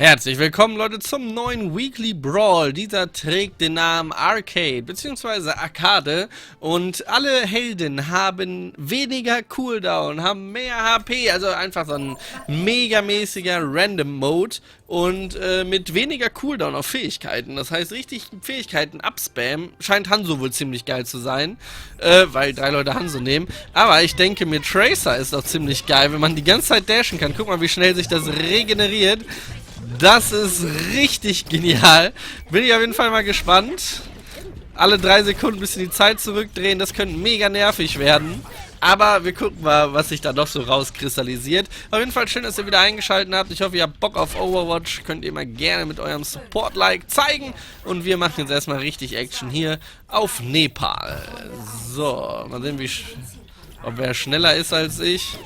Herzlich willkommen, Leute, zum neuen Weekly Brawl. Dieser trägt den Namen Arcade bzw. Arcade und alle Helden haben weniger Cooldown, haben mehr HP, also einfach so ein megamäßiger Random Mode und mit weniger Cooldown auf Fähigkeiten. Das heißt, richtig Fähigkeiten abspammen scheint Hanzo wohl ziemlich geil zu sein, weil 3 Leute Hanzo nehmen. Aber ich denke, mit Tracer ist doch ziemlich geil, wenn man die ganze Zeit dashen kann. Guck mal, wie schnell sich das regeneriert. Das ist richtig genial. Bin ich auf jeden Fall mal gespannt. Alle 3 Sekunden ein bisschen die Zeit zurückdrehen. Das könnte mega nervig werden. Aber wir gucken mal, was sich da noch so rauskristallisiert. Auf jeden Fall schön, dass ihr wieder eingeschaltet habt. Ich hoffe, ihr habt Bock auf Overwatch. Könnt ihr mal gerne mit eurem Support-Like zeigen. Und wir machen jetzt erstmal richtig Action hier auf Nepal. So, mal sehen, ob wer schneller ist als ich.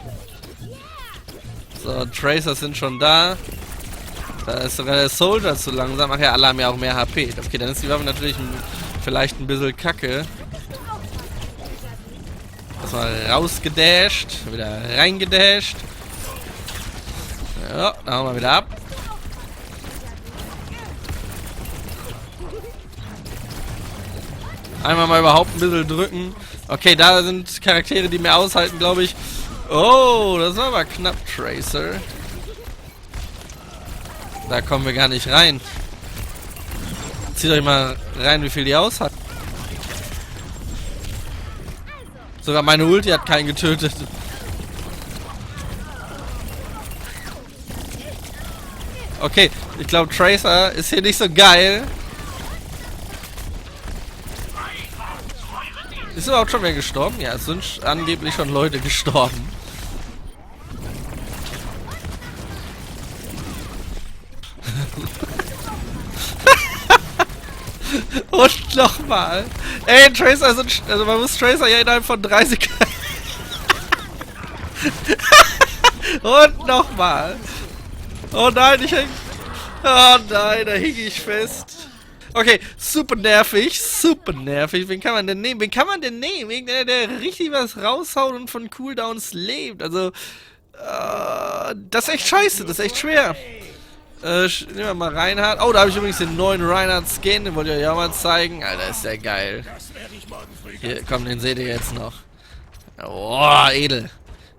So, Tracers sind schon da. Da ist sogar der Soldier zu langsam. Ach ja, alle haben ja auch mehr HP. Okay, dann ist die Waffe natürlich vielleicht ein bisschen kacke. Erstmal rausgedasht. Wieder reingedasht. Ja, da hauen wir wieder ab. Einmal mal überhaupt ein bisschen drücken. Okay, da sind Charaktere, die mehr aushalten, glaube ich. Oh, das war aber knapp, Tracer. Da kommen wir gar nicht rein. Zieht euch mal rein, wie viel die aushalten. Sogar meine Ulti hat keinen getötet. Okay, ich glaube Tracer ist hier nicht so geil. Ist überhaupt schon wer gestorben? Ja, es sind angeblich schon Leute gestorben. Und nochmal. Ey, Tracer also man muss Tracer ja innerhalb von 3 Sekunden. Und nochmal. Oh nein, oh nein, da hing ich fest. Okay, super nervig, super nervig. Wen kann man denn nehmen? Irgendeiner, der richtig was raushaut und von Cooldowns lebt. Also, das ist echt scheiße, das ist echt schwer. Nehmen wir mal Reinhardt. Oh, da habe ich übrigens den neuen Reinhardt-Skin. Den wollte ich euch auch mal zeigen. Alter, ist der geil. Hier, komm, den seht ihr jetzt noch. Oh, edel.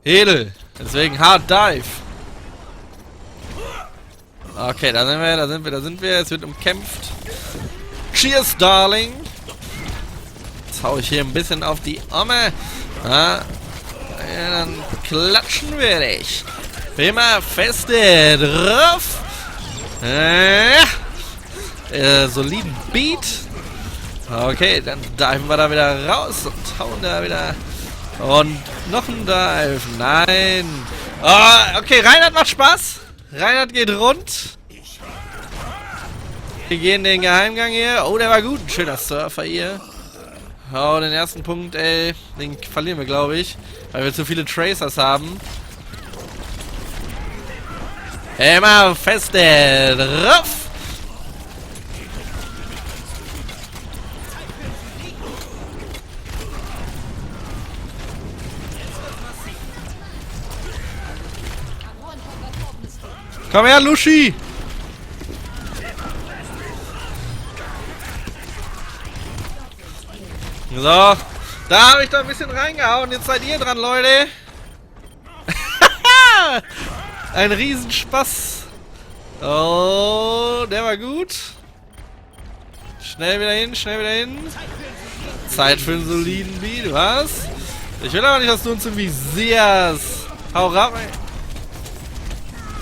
Edel. Deswegen Hard Dive. Okay, da sind wir. Es wird umkämpft. Cheers, Darling. Jetzt hau ich hier ein bisschen auf die Arme. Ja, dann klatschen wir dich. Immer feste drauf. Soliden Beat. Okay, dann diven wir da wieder raus und hauen da wieder. Und noch ein Dive. Nein. Oh, okay, Reinhardt macht Spaß. Reinhardt geht rund. Wir gehen den Geheimgang hier. Oh, der war gut. Ein schöner Surfer hier. Oh, den ersten Punkt, ey. Den verlieren wir, glaube ich. Weil wir zu viele Tracers haben. Immer feste drauf. Komm her, Lushi. So, da habe ich doch ein bisschen reingehauen. Jetzt seid ihr dran, Leute. Ein Riesenspaß. Oh, der war gut. Schnell wieder hin. Zeit für einen soliden Beat, was? Ich will aber nicht, dass du uns irgendwie siehst. Hau raus.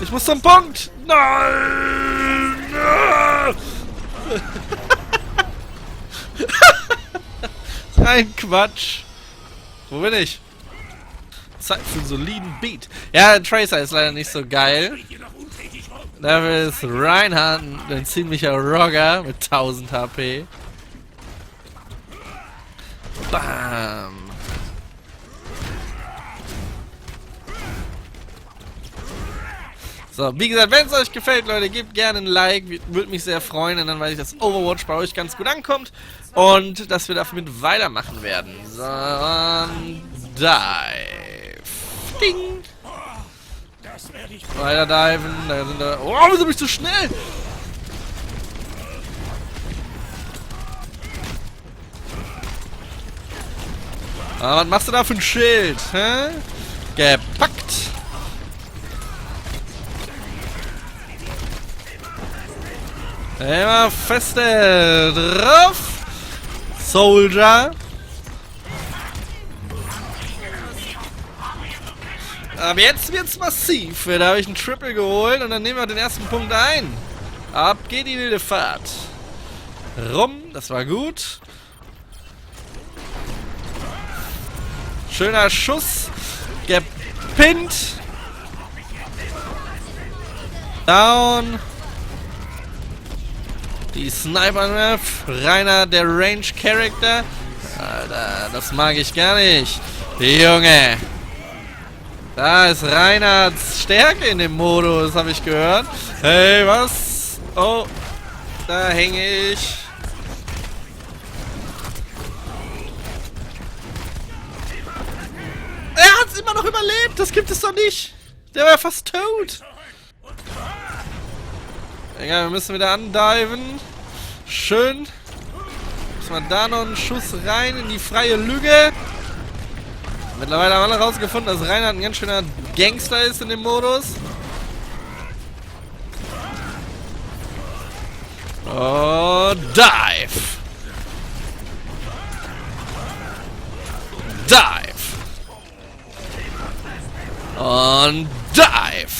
Ich muss zum Punkt. Nein! Ein Quatsch. Wo bin ich? Zeit für einen soliden Beat. Ja, Tracer ist leider nicht so geil. Dafür ist Reinhardt ein ziemlicher Rocker mit 1000 HP. Bam. So, wie gesagt, wenn es euch gefällt, Leute, gebt gerne ein Like. Würde mich sehr freuen. Und dann weiß ich, dass Overwatch bei euch ganz gut ankommt. Und dass wir damit weitermachen werden. So, Dive. Ding. Weiter diven. Da sind da. Oh, wieso bist du schnell? Ah, was machst du da für ein Schild? Hä? Gepackt. Immer feste drauf. Soldier. Aber jetzt wird's massiv. Da habe ich einen Triple geholt und dann nehmen wir den ersten Punkt ein. Ab geht die wilde Fahrt. Rum, das war gut. Schöner Schuss. Gepinnt. Down. Die Sniper-Map. Reiner, der Range-Character. Alter, das mag ich gar nicht. Junge. Da ist Reinhards Stärke in dem Modus, habe ich gehört. Hey, was? Oh, da hänge ich. Er hat es immer noch überlebt, das gibt es doch nicht. Der war fast tot. Egal, wir müssen wieder andiven. Schön. Müssen wir da noch einen Schuss rein in die freie Lüge. Mittlerweile haben alle rausgefunden, dass Reinhard ein ganz schöner Gangster ist in dem Modus. Oh, dive. Dive. Und dive.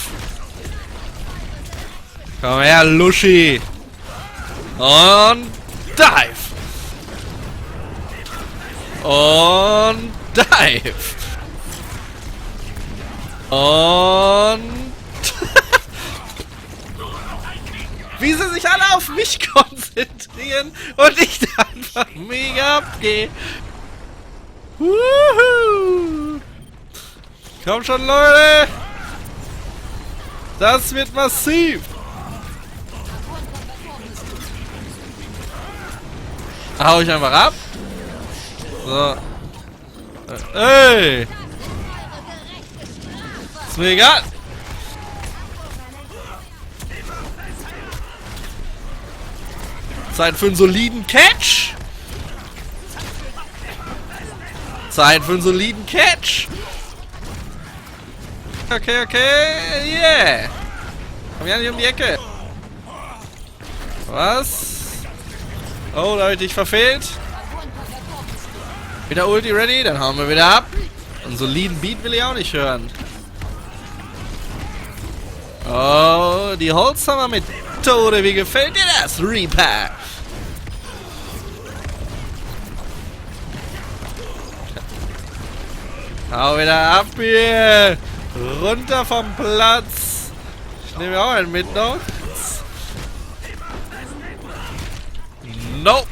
Komm her, Luschi. Und dive. Und dive. Und wie sie sich alle auf mich konzentrieren und ich da einfach mega abgehe. Wuhu. Komm schon, Leute. Das wird massiv. Hau ich einfach ab. So. Ey! Ist mir egal! Zeit für einen soliden Catch! Zeit für einen soliden Catch! Okay, yeah! Komm ja nicht um die Ecke! Was? Oh, da habe ich dich verfehlt. Wieder Ulti ready, dann hauen wir wieder ab. Einen soliden Beat will ich auch nicht hören. Oh, die Holzhammer-Methode. Wie gefällt dir das, Reaper? Hau wieder ab hier. Runter vom Platz. Ich nehme auch einen mit noch. Nope.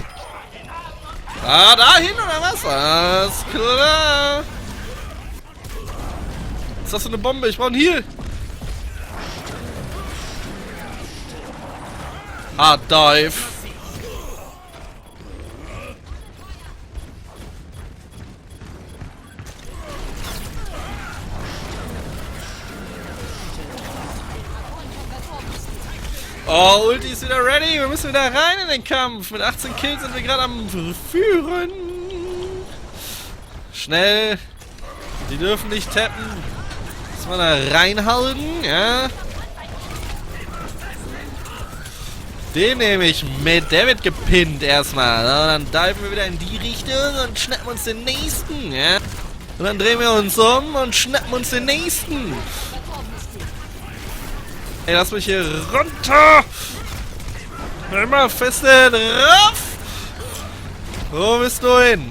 Ah, dahin oder was? Alles klar. Ist das so eine Bombe? Ich brauche einen Heal. Hard Dive. Oh, Ulti ist wieder ready. Wir müssen wieder rein in den Kampf. Mit 18 Kills sind wir gerade am Führen. Schnell. Die dürfen nicht tappen. Muss man da reinhalten, ja. Den nehme ich mit. Der wird gepinnt erstmal. Und dann diven wir wieder in die Richtung und schnappen uns den nächsten, ja. Und dann drehen wir uns um und schnappen uns den nächsten. Ey, lass mich hier runter! Immer feste drauf! Wo bist du hin?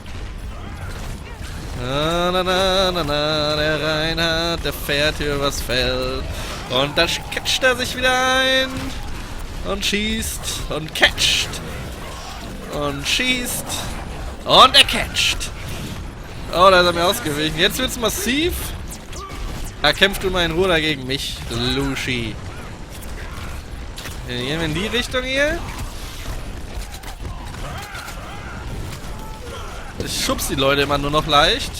Na, na, na, na, na, der Reinhard, der fährt hier übers Feld. Und da catcht er sich wieder ein. Und schießt. Und catcht. Und schießt. Und er catcht. Oh, da ist er mir ausgewichen. Jetzt wird's massiv. Da kämpft du mal in Ruhe dagegen mich, Lushi. Gehen wir in die Richtung hier. Ich schubs die Leute immer nur noch leicht.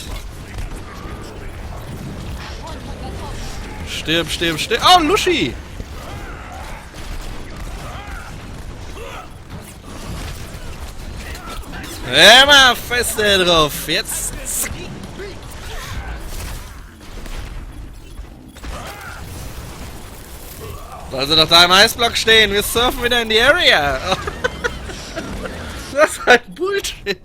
Stirb, stirb, stirb. Oh, Lushi! Immer feste drauf. Jetzt. Also doch da im Eisblock stehen. Wir surfen wieder in die Area. Das ist halt Bullshit.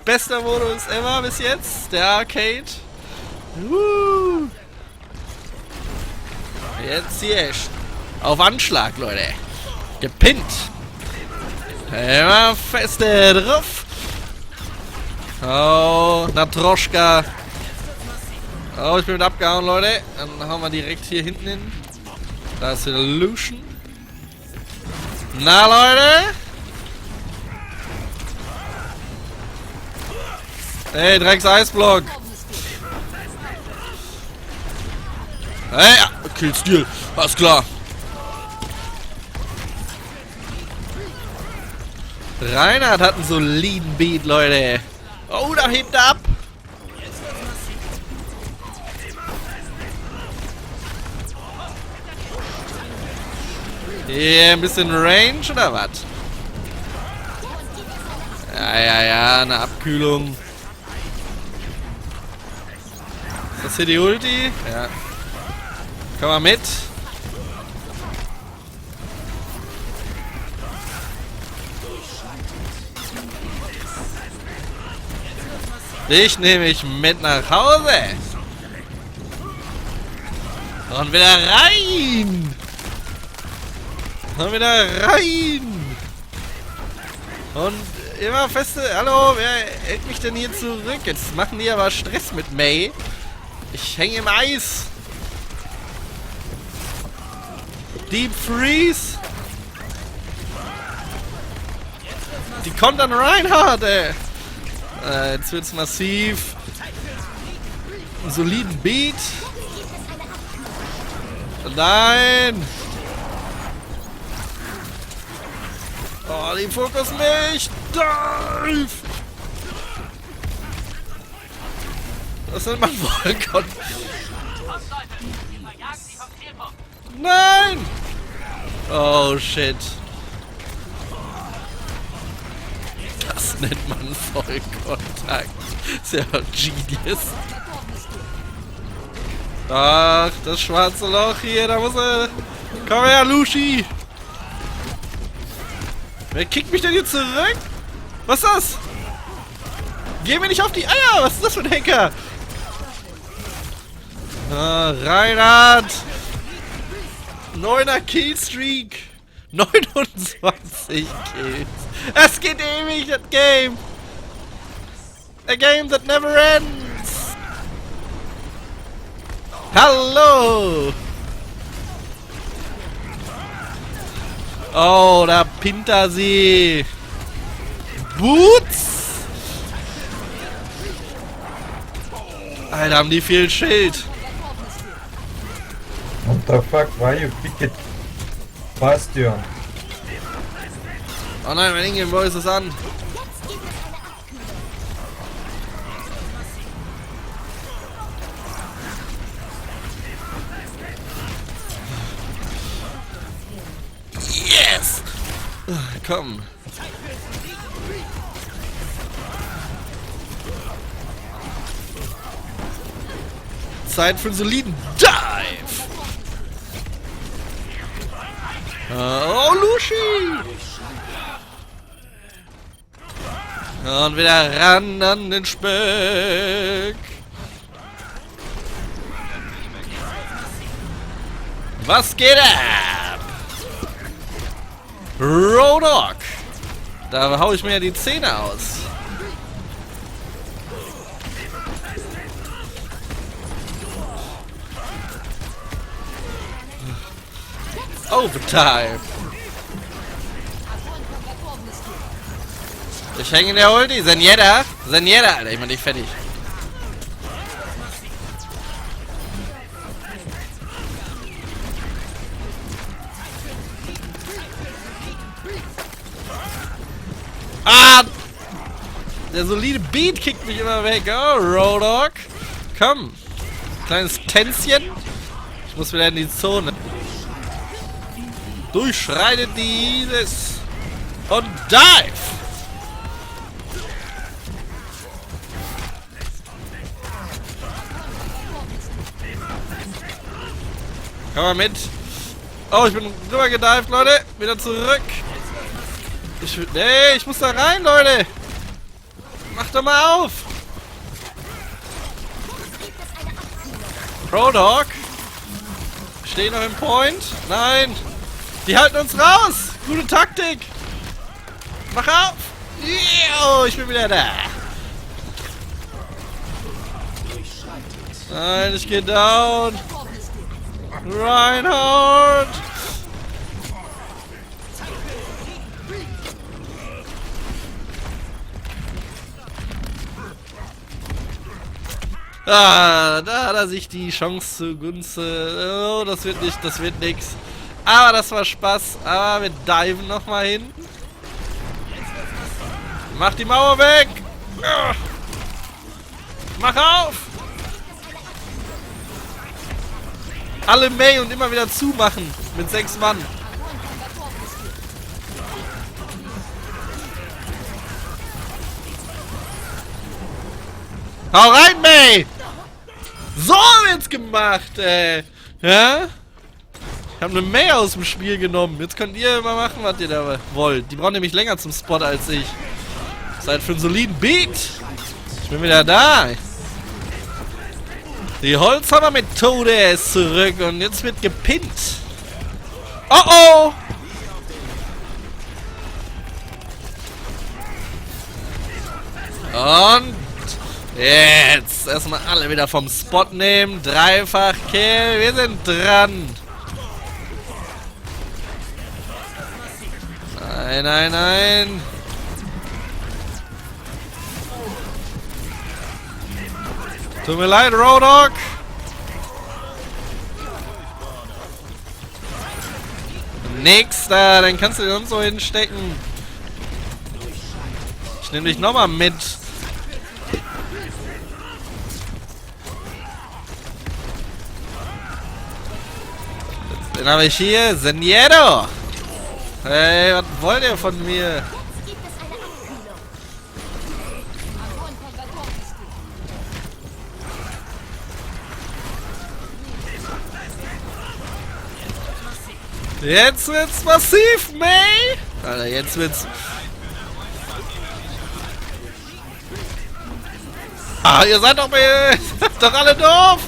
Bester Modus ever bis jetzt. Der Arcade. Jetzt hier. Auf Anschlag, Leute. Gepinnt. Immer feste drauf. Oh, Natroschka. Oh, ich bin mit abgehauen, Leute. Dann hauen wir direkt hier hinten hin. Da ist wieder Lucian. Na, Leute. Hey, Drecks Eisblock. Hey, ja, Killstil. Alles klar. Reinhard hat einen soliden Beat, Leute. Oh, da hebt er ab. Hier ein bisschen Range oder was? Ja, eine Abkühlung. Ist das hier die Ulti? Ja. Komm mal mit. Dich nehme ich mit nach Hause. Und wieder rein. Und wieder rein. Und immer feste... Hallo, wer hält mich denn hier zurück? Jetzt machen die aber Stress mit Mei. Ich hänge im Eis. Deep Freeze. Die kontern Reinhard, ey. Jetzt wird's massiv. Einen soliden Beat. Nein. Oh, die Fokus mich. Dive. Das nennt man Vollkon. Nein. Oh, shit. Das nennt man Vollkontakt. Ist ja genius. Ach, das schwarze Loch hier, da muss er... Komm her, Lushi! Wer kickt mich denn hier zurück? Was ist das? Geh mir nicht auf die Eier! Was ist das für ein Hacker? Ah, Reinhard! 9er Killstreak! 29 Kills! Es geht ewig, das Game! A game that never ends! Hallo! Oh, da pinnt er sie! Boots! Alter, haben die viel Schild! What the fuck, why you pick it? Bastion. Oh nein, mein Ingame Boy ist es an. Yes! Komm. Zeit für einen soliden Dive! Oh, Lushi! Und wieder ran an den Speck. Was geht ab? Roadhog. Da hau ich mir ja die Zähne aus. Overtime. Ich hänge in der Ulti. Zenyatta, Alter, ich mach dich fertig. Ah! Der solide Beat kickt mich immer weg. Oh, Roadhog. Komm. Kleines Tänzchen. Ich Ich muss wieder in die Zone. Durchschreitet dieses. Und dive! Komm mal mit. Oh, ich bin rüber gedived, Leute. Wieder zurück. Nee, ich muss da rein, Leute. Mach doch mal auf. Pro-Dog. Stehen noch im Point. Nein. Die halten uns raus. Gute Taktik. Mach auf. Yeah, ich bin wieder da. Nein, ich geh down. Reinhardt. Ah, da hat er sich die Chance zugunsten. Oh, das wird nix. Aber das war Spaß. Aber wir diven nochmal hin. Mach die Mauer weg. Mach auf. Alle May und immer wieder zumachen. Mit 6 Mann. Hau rein, May! So wird's gemacht, ey. Ja? Ich habe eine May aus dem Spiel genommen. Jetzt könnt ihr mal machen, was ihr da wollt. Die brauchen nämlich länger zum Spot als ich. Seid für einen soliden Beat. Ich bin wieder da. Die Holzhammer-Methode ist zurück und jetzt wird gepinnt. Oh oh! Und jetzt erstmal alle wieder vom Spot nehmen. Dreifach Kill. Wir sind dran. Nein, nein, nein. Tut mir leid, Roadhog. Nix da, dann kannst du den sonst so hinstecken. Ich nehme dich nochmal mit. Den habe ich hier, Seniero. Hey, was wollt ihr von mir? Jetzt wird's massiv, May! Alter, jetzt wird's... Ah, ihr seid doch doch alle doof!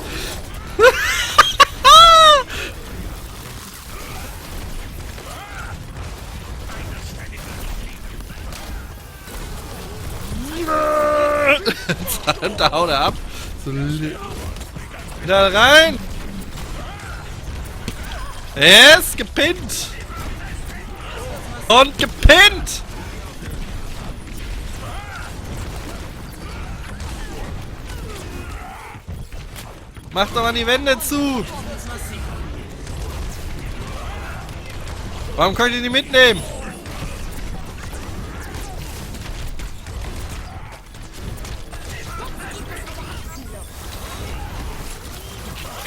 Da haut er ab. So, wieder rein! Er ist gepinnt! Und gepinnt! Macht doch mal die Wände zu! Warum könnt ihr die mitnehmen?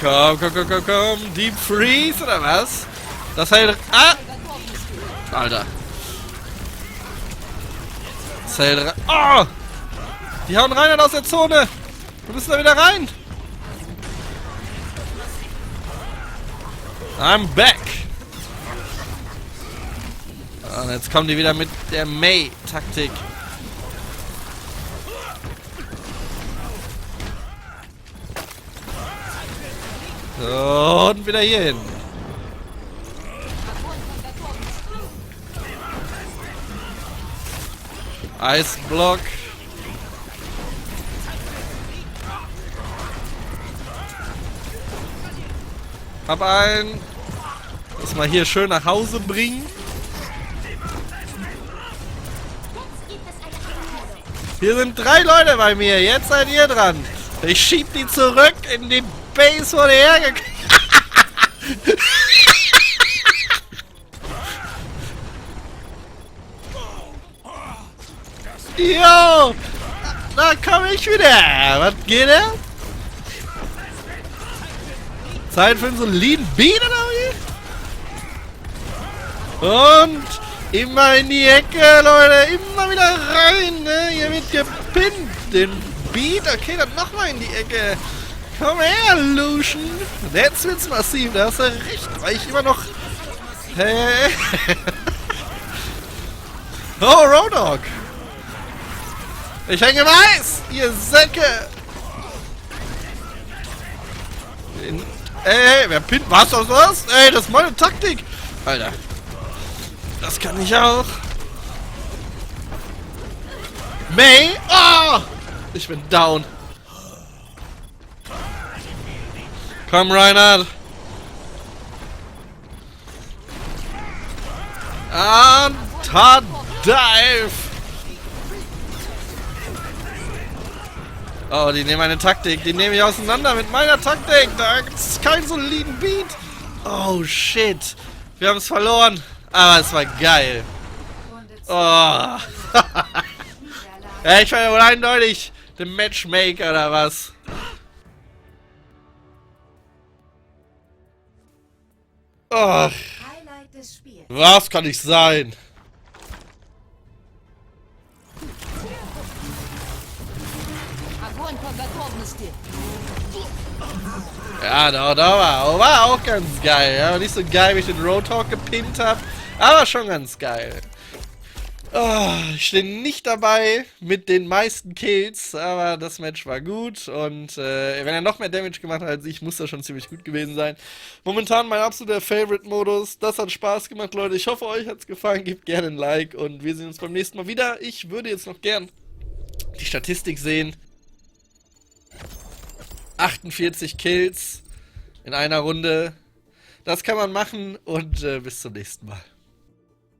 Komm, komm, komm, komm, komm. Deep Freeze oder was? Das hält... Ah! Alter. Das hält... Oh! Die hauen rein aus der Zone. Wir müssen da wieder rein. I'm back. Und jetzt kommen die wieder mit der May-Taktik. So, und wieder hier hin. Eisblock. Hab einen. Das mal hier schön nach Hause bringen. Hier sind 3 Leute bei mir. Jetzt seid ihr dran. Ich schieb die zurück in die Base, wo die hergekommen. Jo! Da komme ich wieder. Was geht da? Zeit für einen soliden Beat, oder wie? Und immer in die Ecke, Leute. Immer wieder rein, ne? Hier wird gepinnt. Den Beat. Okay, dann nochmal in die Ecke. Komm her, Lucian. Jetzt wird's massiv. Da hast du recht. Weil ich immer noch... Hey. Oh, Roadhog. Ich hänge im Eis, ihr Säcke. Ey, wer pinnt? Was, was? Ey, das ist meine Taktik. Alter. Das kann ich auch. May? Oh! Ich bin down. Komm, Reinhard. Dive. Oh, die nehmen meine Taktik. Die nehme ich auseinander mit meiner Taktik. Da gibt's keinen soliden Beat. Oh, shit. Wir haben es verloren. Aber es war geil. Oh. Ja, ich war ja wohl eindeutig der Matchmaker oder was. Oh. Was kann ich sein? Ja, da war auch ganz geil. Ja, nicht so geil, wie ich den Roadhog gepinnt habe, aber schon ganz geil. Oh, ich stehe nicht dabei mit den meisten Kills, aber das Match war gut und wenn er noch mehr Damage gemacht hat als ich, muss das schon ziemlich gut gewesen sein. Momentan mein absoluter Favorite-Modus. Das hat Spaß gemacht, Leute. Ich hoffe, euch hat es gefallen. Gebt gerne ein Like und wir sehen uns beim nächsten Mal wieder. Ich würde jetzt noch gern die Statistik sehen. 48 Kills in einer Runde. Das kann man machen und bis zum nächsten Mal.